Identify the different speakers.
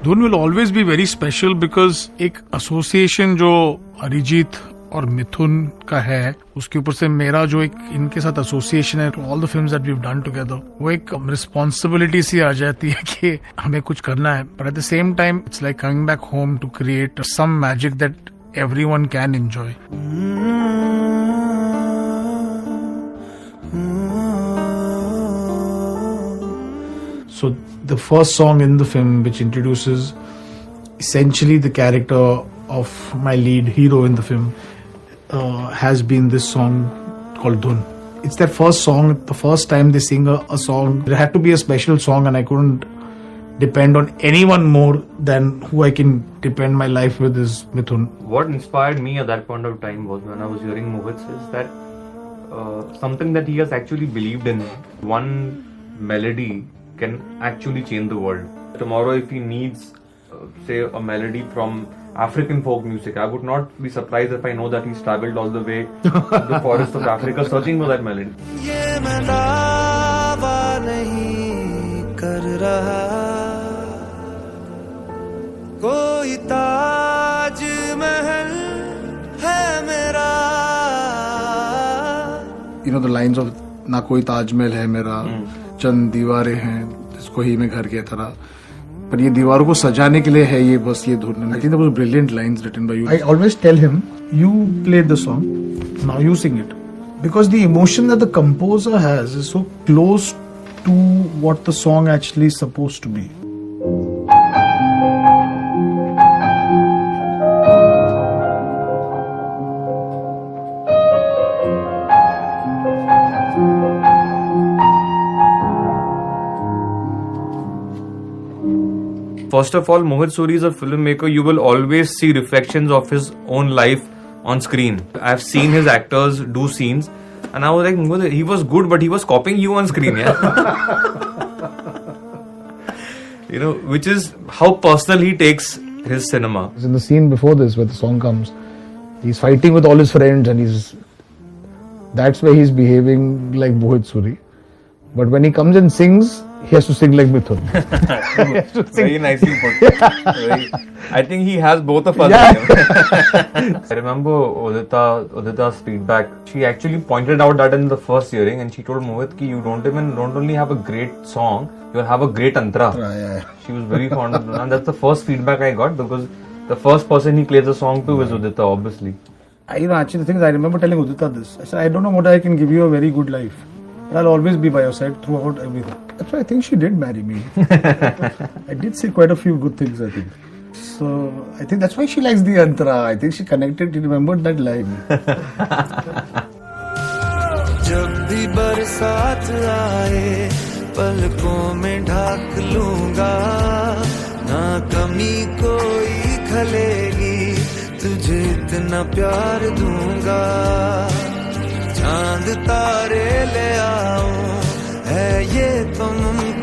Speaker 1: धुन will always be very special because एक association जो अरिजीत और मिथुन का है, उसके ऊपर से मेरा जो एक इनके साथ एसोसिएशन है, all the films that we have done together, वो एक रिस्पॉन्सिबिलिटी सी आ जाती है कि हमें कुछ करना है, but at the same time it's like coming back home to create some magic that everyone can enjoy. So the first song in the film, which introduces essentially the character of my lead hero in the film, has been this song called Dhun. It's their first song, the first time they sing a song. It had to be a special song, and I couldn't depend on anyone more than who I can depend my life with is Mithun.
Speaker 2: What inspired me at that point of time was when I was hearing Mohit is that something that he has actually believed in. One melody can actually change the world. Tomorrow if he needs say a melody from African folk music, I would not be surprised if I know that he's traveled all the way to the forest of Africa searching for that melody.
Speaker 3: ये मैं दावा नहीं कर रहा, कोई ताज महल है मेरा.
Speaker 1: You know the lines of ना कोई ताजमहल है मेरा, चंद दीवारें हैं इसको ही में घर के तरह, पर ये दीवारों को सजाने के लिए है ये बस ये धुन. I think that was brilliant lines written by you. I always tell him, you play the song, now you sing it, because the emotion that the composer has is so close to what the song actually is supposed to be.
Speaker 2: First of all, Mohit Suri is a filmmaker. You will always see reflections of his own life on screen. I've seen his actors do scenes, and I was like, he was good, but he was copying you on screen, yeah. You know, which is how personal he takes his cinema.
Speaker 1: In the scene before this, where the song comes, he's fighting with all his friends, and that's where he's behaving like Mohit Suri. But when he comes and sings, he has to sing like Mithun.
Speaker 2: Very nicely put. I think he has both of us. Yeah. I remember Udita's feedback. She actually pointed out that in the first hearing, and she told Mohit ki you don't only have a great song, you'll have a great antra.
Speaker 1: Yeah.
Speaker 2: She was very fond of it, and that's the first feedback I got, because the first person he plays the song to is Udita, obviously.
Speaker 1: Actually, the thing is, I remember telling Udita this. I said, I don't know what I can give you a very good life. I'll always be by your side throughout everything. That's why I think she did marry me. I did say quite a few good things, I think. So, I think that's why she likes the Antara. I think she connected, she remembered that line.
Speaker 3: जब भी बरसात आए पलकों में ढाक लूंगा, ना कमी कोई खलेगी, तुझे इतना प्यार दूंगा. चांद तारे ले आऊं, है ये तो मुमकिन